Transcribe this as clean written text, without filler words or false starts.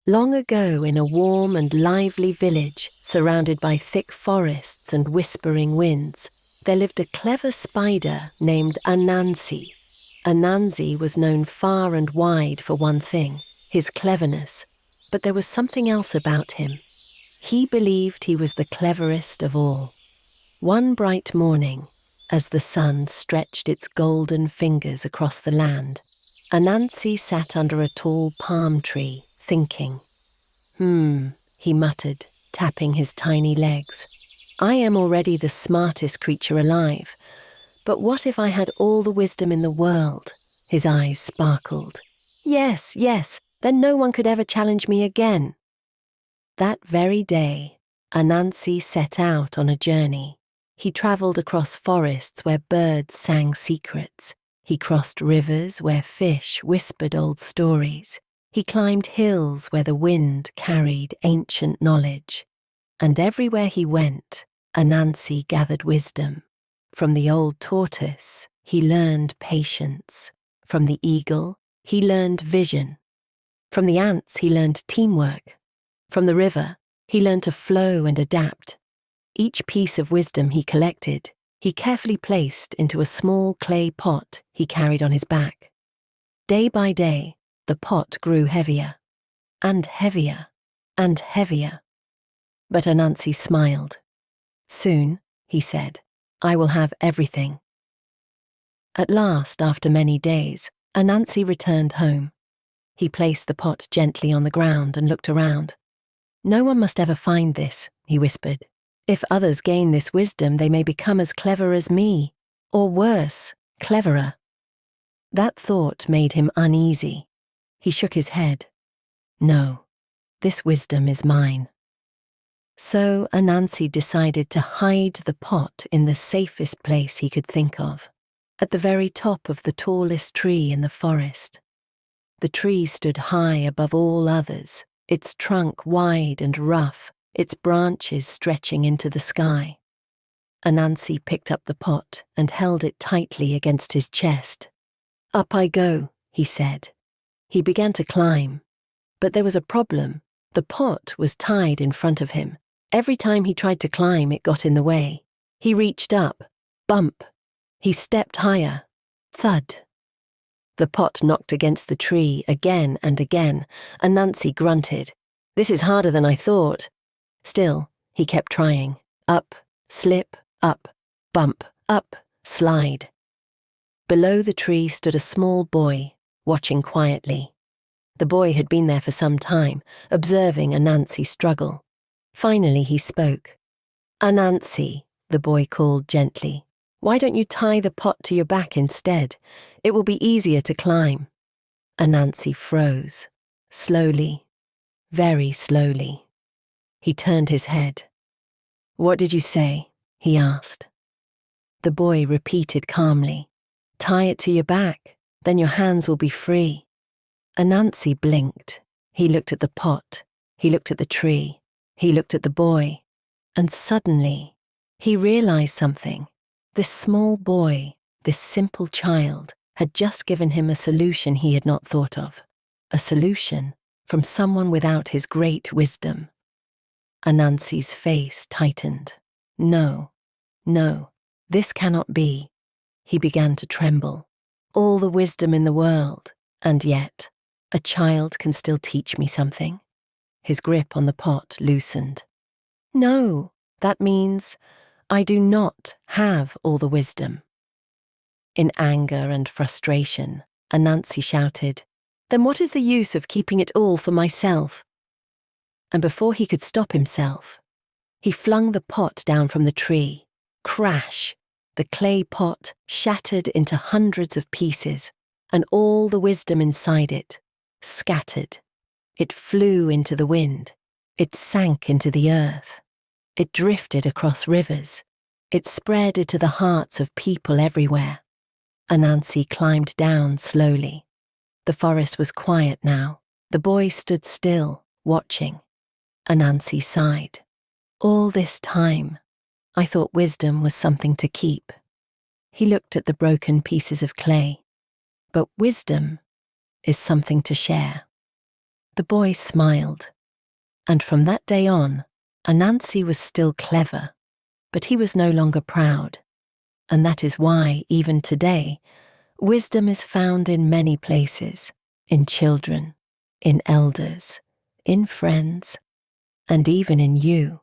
Long ago, in a warm and lively village, surrounded by thick forests and whispering winds, there lived a clever spider named Anansi. Anansi was known far and wide for one thing, his cleverness, but there was something else about him. He believed he was the cleverest of all. One bright morning, as the sun stretched its golden fingers across the land, Anansi sat under a tall palm tree, thinking. He muttered, tapping his tiny legs. I am already the smartest creature alive. But what if I had all the wisdom in the world? His eyes sparkled. Yes, then no one could ever challenge me again. That very day, Anansi set out on a journey. He travelled across forests where birds sang secrets. He crossed rivers where fish whispered old stories. He climbed hills where the wind carried ancient knowledge. And everywhere he went, Anansi gathered wisdom. From the old tortoise, he learned patience. From the eagle, he learned vision. From the ants, he learned teamwork. From the river, he learned to flow and adapt. Each piece of wisdom he collected, he carefully placed into a small clay pot he carried on his back. Day by day, the pot grew heavier, and heavier, and heavier. But Anansi smiled. Soon, he said, I will have everything. At last, after many days, Anansi returned home. He placed the pot gently on the ground and looked around. No one must ever find this, he whispered. If others gain this wisdom, they may become as clever as me, or worse, cleverer. That thought made him uneasy. He shook his head. No, this wisdom is mine. So Anansi decided to hide the pot in the safest place he could think of, at the very top of the tallest tree in the forest. The tree stood high above all others, its trunk wide and rough, its branches stretching into the sky. Anansi picked up the pot and held it tightly against his chest. Up I go, he said. He began to climb. But there was a problem. The pot was tied in front of him. Every time he tried to climb, it got in the way. He reached up. Bump. He stepped higher. Thud. The pot knocked against the tree again and again. Anansi grunted. This is harder than I thought. Still, he kept trying. Up, slip, up, bump, up, slide. Below the tree stood a small boy, watching quietly. The boy had been there for some time, observing Anansi struggle. Finally he spoke. Anansi, the boy called gently, why don't you tie the pot to your back instead? It will be easier to climb. Anansi froze, slowly, very slowly. He turned his head. What did you say? He asked. The boy repeated calmly. Tie it to your back, then your hands will be free. Anansi blinked. He looked at the pot. He looked at the tree. He looked at the boy. And suddenly, he realized something. This small boy, this simple child, had just given him a solution he had not thought of. A solution from someone without his great wisdom. Anansi's face tightened. No, this cannot be. He began to tremble. All the wisdom in the world, and yet, a child can still teach me something. His grip on the pot loosened. No, that means I do not have all the wisdom. In anger and frustration, Anansi shouted, Then what is the use of keeping it all for myself? And before he could stop himself, he flung the pot down from the tree. Crash! The clay pot shattered into hundreds of pieces, and all the wisdom inside it scattered. It flew into the wind. It sank into the earth. It drifted across rivers. It spread into the hearts of people everywhere. Anansi climbed down slowly. The forest was quiet now. The boy stood still, watching. Anansi sighed. All this time, I thought wisdom was something to keep. He looked at the broken pieces of clay. But wisdom is something to share. The boy smiled, and from that day on, Anansi was still clever, but he was no longer proud. And that is why, even today, wisdom is found in many places, in children, in elders, in friends, and even in you.